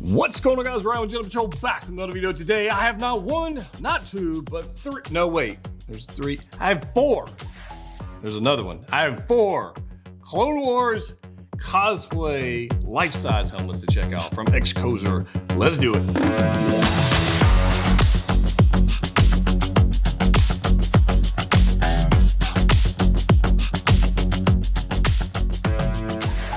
What's going on, guys? Ryan with Jedha Patrol back with another video today. I have not one, not two, but three. No, wait. There's three. I have four. There's another one. I have four Clone Wars cosplay life-size helmets to check out from Xcozer. Let's do it.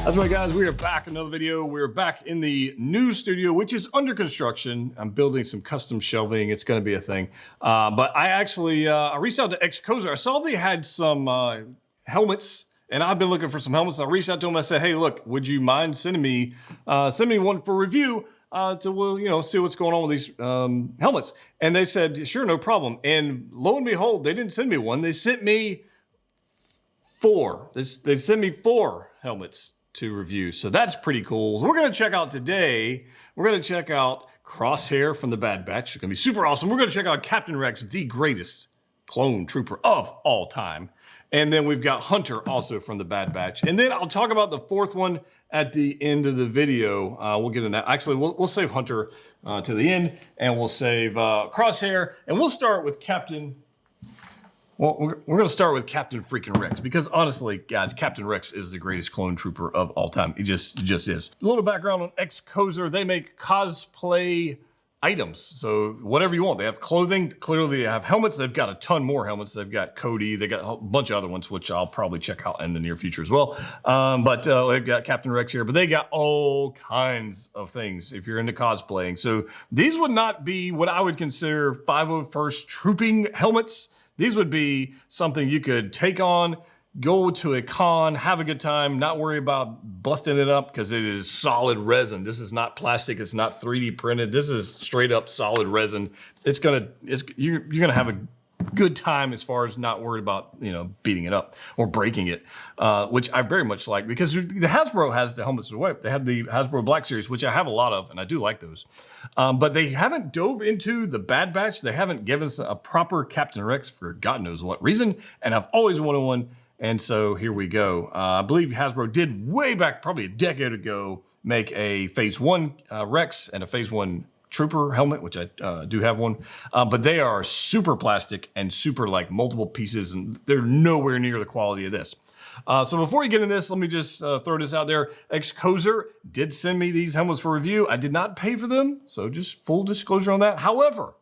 That's right, guys, we are back, another video. We're back in the new studio, which is under construction. I'm building some custom shelving. It's gonna be a thing. But I actually, I reached out to Xcozer. I saw they had some helmets, and I've been looking for some helmets. I reached out to them, I said, hey, look, would you mind sending me one for review to see what's going on with these helmets? And they said, sure, no problem. And lo and behold, they didn't send me one. They sent me four. They sent me four helmets to review. So that's pretty cool. So we're going to check out today, we're going to check out Crosshair from the Bad Batch. It's going to be super awesome. We're going to check out Captain Rex, the greatest clone trooper of all time. And then we've got Hunter also from the Bad Batch. And then I'll talk about the fourth one at the end of the video. We'll get in that. Actually, we'll save Hunter to the end, and we'll save Crosshair. And we'll start with Captain... Well, we're going to start with Captain freaking Rex, because honestly, guys, Captain Rex is the greatest clone trooper of all time. He just is. A little background on Xcozer. They make cosplay items. So whatever you want. They have clothing. Clearly, they have helmets. They've got a ton more helmets. They've got Cody. They got a bunch of other ones, which I'll probably check out in the near future as well. But they've got Captain Rex here. But they got all kinds of things if you're into cosplaying. So these would not be what I would consider 501st trooping helmets. These would be something you could take on, go to a con, have a good time, not worry about busting it up because it is solid resin. This is not plastic. It's not 3D printed. This is straight up solid resin. You're gonna have a good time as far as not worried about beating it up or breaking it, which I very much like, because the Hasbro has the helmets as well. They have the Hasbro Black Series, which I have a lot of, and I do like those. But they haven't dove into the Bad Batch. They haven't given us a proper Captain Rex for God knows what reason, and I've always wanted one, and so here we go. I believe Hasbro did way back, probably a decade ago, make a Phase 1 Rex and a Phase 1 Trooper helmet, which I do have one, but they are super plastic and super like multiple pieces, and they're nowhere near the quality of this. So before we get into this, let me just throw this out there. Xcozer did send me these helmets for review. I did not pay for them, so just full disclosure on that. However,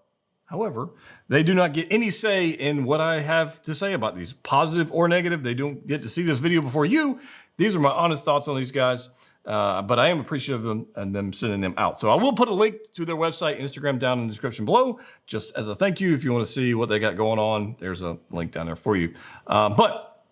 they do not get any say in what I have to say about these, positive or negative. They don't get to see this video before you. These are my honest thoughts on these guys. But I am appreciative of them and them sending them out. So I will put a link to their website, Instagram down in the description below, just as a thank you. If you want to see what they got going on, there's a link down there for you. But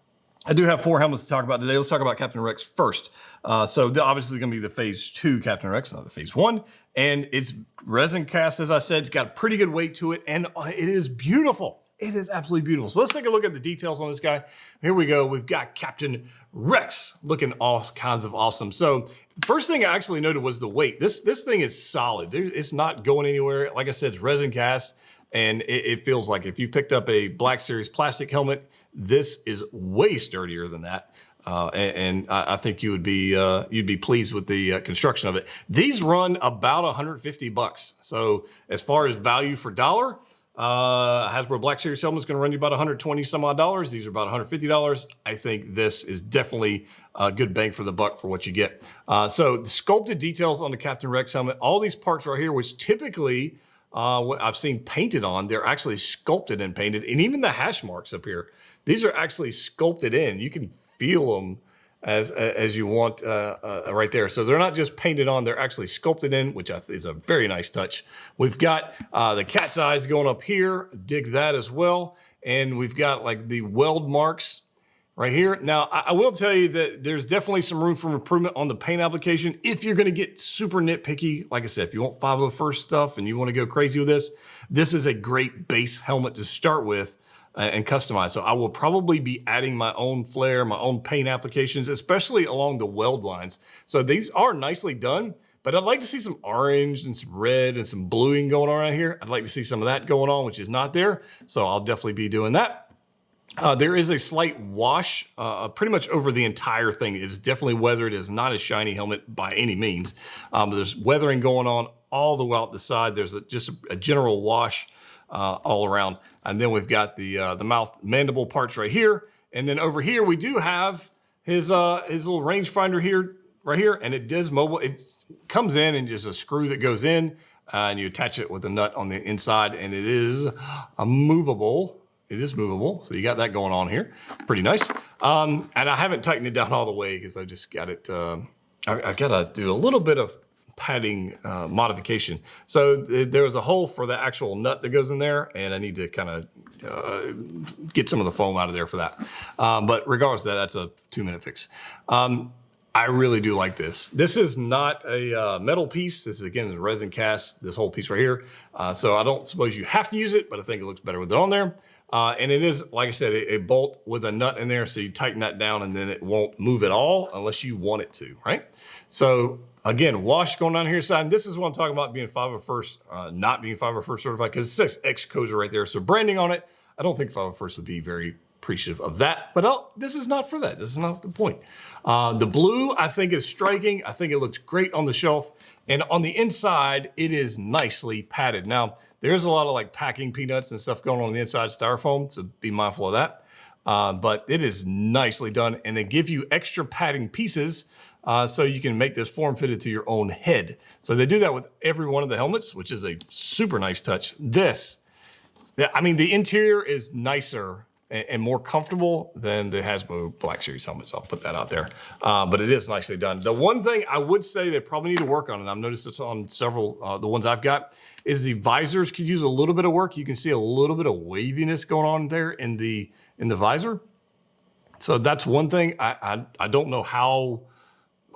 I do have four helmets to talk about today. Let's talk about Captain Rex first. So obviously going to be the Phase 2 Captain Rex, not the Phase 1. And it's resin cast, as I said. It's got a pretty good weight to it, and it is beautiful. It is absolutely beautiful. So let's take a look at the details on this guy. Here we go. We've got Captain Rex looking all kinds of awesome. So the first thing I actually noted was the weight. This thing is solid. It's not going anywhere. Like I said, it's resin cast, and it feels like if you picked up a Black Series plastic helmet, this is way sturdier than that. And I think you'd be pleased with the construction of it. These run about $150. So as far as value for dollar, Hasbro Black Series helmet is going to run you about 120 some odd dollars. These are about $150. I think this is definitely a good bang for the buck for what you get. So the sculpted details on the Captain Rex helmet, all these parts right here, which typically what I've seen painted on, they're actually sculpted and painted, and even the hash marks up here, these are actually sculpted in. You can feel them as you want right there. So they're not just painted on, they're actually sculpted in, which is a very nice touch. We've got the cat's eyes going up here, dig that as well. And we've got like the weld marks right here. Now, I will tell you that there's definitely some room for improvement on the paint application. If you're gonna get super nitpicky, like I said, if you want 501st stuff and you wanna go crazy with this is a great base helmet to start with and customize. So I will probably be adding my own flair, my own paint applications, especially along the weld lines. So these are nicely done, but I'd like to see some orange and some red and some bluing going on right here. I'd like to see some of that going on, which is not there. So I'll definitely be doing that. There is a slight wash pretty much over the entire thing. It's definitely weathered. It's not a shiny helmet by any means. But there's weathering going on all the way out the side. There's just a general wash all around. And then we've got the mouth mandible parts right here. And then over here, we do have his little rangefinder here, right here. And it does mobile. It comes in and there's a screw that goes in and you attach it with a nut on the inside, and it is movable. It is movable, so you got that going on here. Pretty nice. And I haven't tightened it down all the way because I just got it, I've got to do a little bit of padding modification. So there was a hole for the actual nut that goes in there, and I need to kind of get some of the foam out of there for that. But regardless of that, that's a 2-minute fix. I really do like this. This is not a metal piece. This is, again, a resin cast, this whole piece right here. So I don't suppose you have to use it, but I think it looks better with it on there. And it is, like I said, a bolt with a nut in there, so you tighten that down and then it won't move at all unless you want it to, right? So again, wash going on here side. And this is what I'm talking about being 501st, not being 501st certified, because it says X-Cozer right there. So branding on it, I don't think 501st would be very appreciative of that, but this is not for that. This is not the point. The blue, I think, is striking. I think it looks great on the shelf. And on the inside, it is nicely padded. Now, there's a lot of like packing peanuts and stuff going on the inside, styrofoam, so be mindful of that. But it is nicely done, and they give you extra padding pieces so you can make this form-fitted to your own head. So they do that with every one of the helmets, which is a super nice touch. I mean, the interior is nicer and more comfortable than the Hasbro Black Series helmets. I'll put that out there. But it is nicely done. The one thing I would say they probably need to work on, and I've noticed this on several, the ones I've got, is the visors could use a little bit of work. You can see a little bit of waviness going on there in the visor. So that's one thing. I don't know how,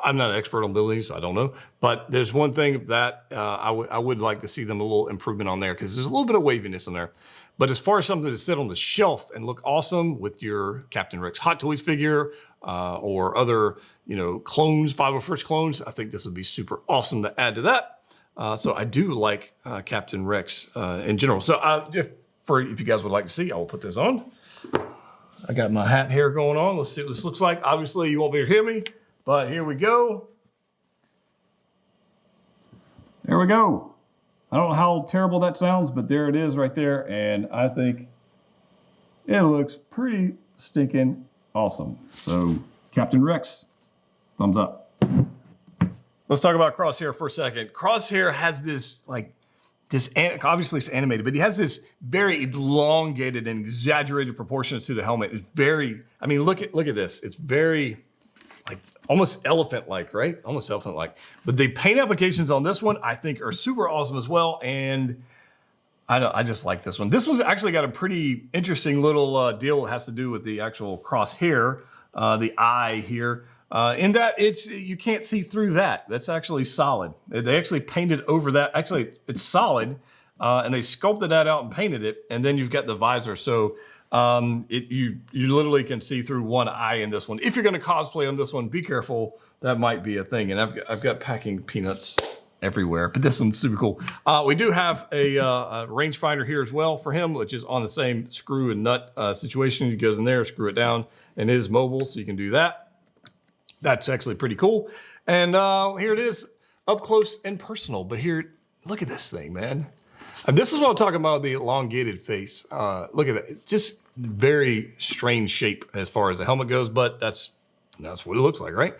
I'm not an expert on buildings, so I don't know. But there's one thing that I would like to see them a little improvement on there, because there's a little bit of waviness in there. But as far as something to sit on the shelf and look awesome with your Captain Rex Hot Toys figure or other, clones, 501st clones, I think this would be super awesome to add to that. So I do like Captain Rex in general. So if you guys would like to see, I will put this on. I got my hat here going on. Let's see what this looks like. Obviously, you won't be able to hear me, but here we go. There we go. I don't know how terrible that sounds, but there it is right there. And I think it looks pretty stinking awesome. So Captain Rex, thumbs up. Let's talk about Crosshair for a second. Crosshair has this, obviously it's animated, but he has this very elongated and exaggerated proportions to the helmet. It's very, look at this. It's very, almost elephant-like, right? Almost elephant-like. But the paint applications on this one, I think, are super awesome as well. And I just like this one. This one's actually got a pretty interesting little deal that has to do with the actual crosshair, the eye here. In that you can't see through that. That's actually solid. They actually painted over that. Actually, it's solid, and they sculpted that out and painted it. And then you've got the visor. So you literally can see through one eye in this one. If you're going to cosplay on this one, be careful. That might be a thing. And I've got packing peanuts everywhere, but this one's super cool. We do have a rangefinder here as well for him, which is on the same screw and nut situation. He goes in there, screw it down, and it is mobile, so you can do that. That's actually pretty cool. And here it is, up close and personal. But here, look at this thing, man. And this is what I'm talking about, the elongated face. Look at that. Just very strange shape as far as the helmet goes, but that's what it looks like, right?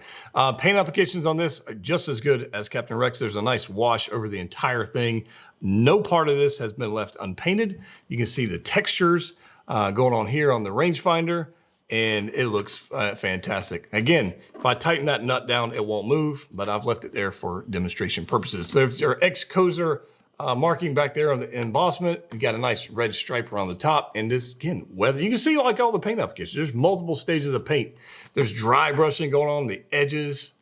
Paint applications on this are just as good as Captain Rex. There's a nice wash over the entire thing. No part of this has been left unpainted. You can see the textures going on here on the rangefinder, and it looks fantastic. Again, if I tighten that nut down, it won't move, but I've left it there for demonstration purposes. So there's your X-Cozer marking back there on the embossment. You got a nice red stripe around the top, and this, again, you can see all the paint applications. There's multiple stages of paint. There's dry brushing going on the edges.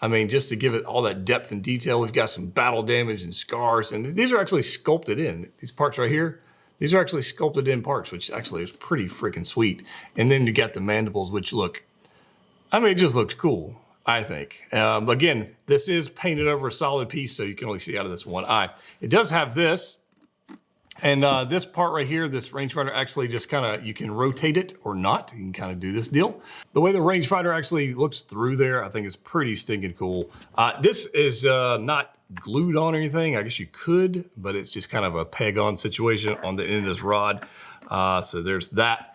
Just to give it all that depth and detail. We've got some battle damage and scars, and these are actually sculpted in. These parts right here, these are actually sculpted in parts, which actually is pretty freaking sweet. And then you got the mandibles, which look, it just looks cool, I think. Again, this is painted over a solid piece, so you can only see out of this one eye. It does have this, And this part right here, this rangefinder actually just kind of, you can rotate it or not. You can kind of do this deal. The way the rangefinder actually looks through there, I think is pretty stinking cool. This is not glued on or anything. I guess you could, but it's just kind of a peg on situation on the end of this rod. So there's that.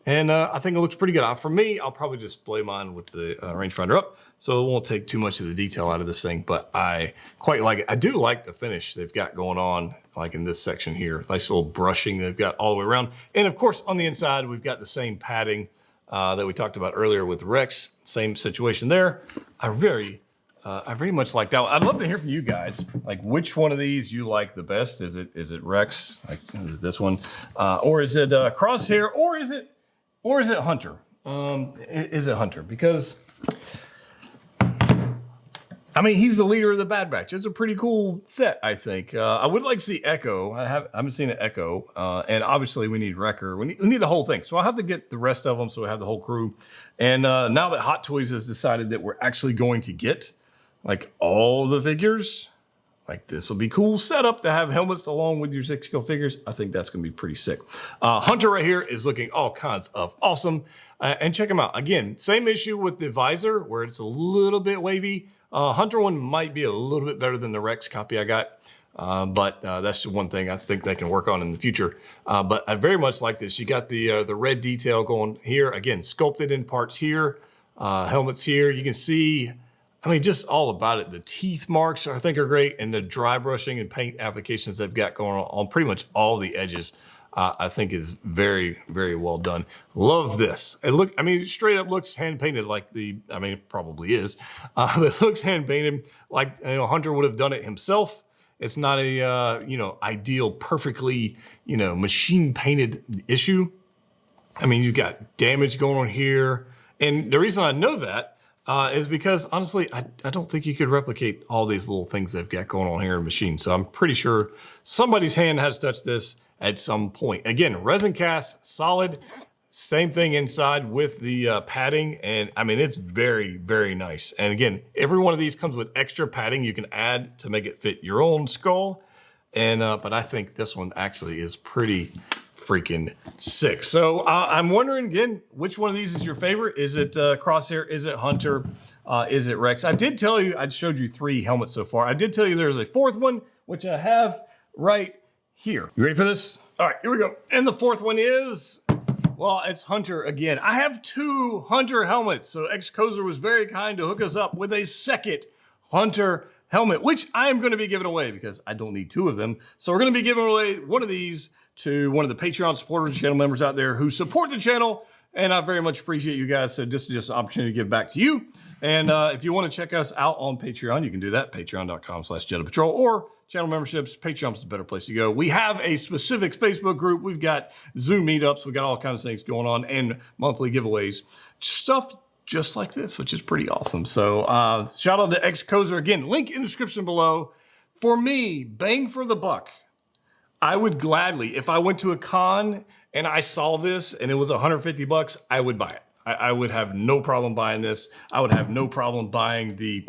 And I think it looks pretty good. For me, I'll probably display mine with the rangefinder up, so it won't take too much of the detail out of this thing, but I quite like it. I do like the finish they've got going on, like in this section here. Nice little brushing they've got all the way around. And of course, on the inside, we've got the same padding that we talked about earlier with Rex. Same situation there. I very much like that one. I'd love to hear from you guys, like which one of these you like the best. Is it Rex, like is it this one? Or is it Crosshair, or is it Hunter? Is it Hunter? Because, I mean, he's the leader of the Bad Batch. It's a pretty cool set, I think. I would like to see Echo. I haven't seen an Echo. And obviously we need Wrecker. We need the whole thing. So I'll have to get the rest of them so we have the whole crew. And now that Hot Toys has decided that we're actually going to get like all the figures, like this will be cool setup to have helmets along with your 6-scale figures. I think that's gonna be pretty sick. Hunter right here is looking all kinds of awesome. And check him out. Again, same issue with the visor where it's a little bit wavy. Hunter one might be a little bit better than the Rex copy I got. But that's the one thing I think they can work on in the future. But I very much like this. You got the red detail going here. Again, sculpted in parts here, helmets here. You can see, I mean, just all about it. The teeth marks I think are great, and the dry brushing and paint applications they've got going on pretty much all the edges. I think is very, very well done. Love this. I mean, it straight up looks hand painted like I mean, it probably is. But it looks hand painted like, Hunter would have done it himself. It's not a, ideal, perfectly, machine painted issue. I mean, you've got damage going on here. And the reason I know that is because, honestly, I don't think you could replicate all these little things they've got going on here in machine. So I'm pretty sure somebody's hand has touched this at some point. Again, resin cast, solid. Same thing inside with the padding. And I mean, it's very, very nice. And again, every one of these comes with extra padding you can add to make it fit your own skull. And but I think this one actually is pretty freaking sick. So I'm wondering again, which one of these is your favorite? Is it Crosshair? Is it Hunter? Is it Rex? I did tell you, I showed you 3 helmets so far. I did tell you there's a 4th one, which I have right here. You ready for this? All right, here we go. And the 4th one is, well, it's Hunter again. I have 2 Hunter helmets. So X-Kozer was very kind to hook us up with a 2nd Hunter helmet, which I am gonna be giving away because I don't need 2 of them. So we're gonna be giving away one of these to one of the Patreon supporters, channel members out there who support the channel. And I very much appreciate you guys. So this is just an opportunity to give back to you. And if you want to check us out on Patreon, you can do that, patreon.com/Jedha Patrol, or channel memberships. Patreon's the better place to go. We have a specific Facebook group. We've got Zoom meetups. We've got all kinds of things going on, and monthly giveaways. Stuff just like this, which is pretty awesome. So shout out to X-Kozer. Again, link in the description below. For me, bang for the buck. I would gladly, if I went to a con and I saw this and it was $150, I would buy it. I would have no problem buying this. I would have no problem buying the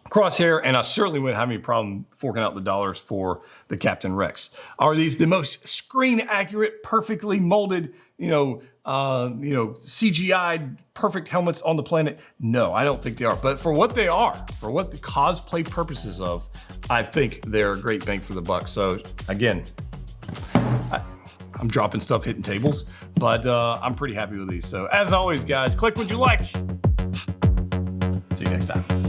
Crosshair, and I certainly wouldn't have any problem forking out the dollars for the Captain Rex. Are these the most screen accurate, perfectly molded, CGI perfect helmets on the planet? No, I don't think they are. But for what they are, for what the cosplay purposes of, I think they're a great bang for the buck. So again, I'm dropping stuff, hitting tables, but I'm pretty happy with these. So as always, guys, click what you like. See you next time.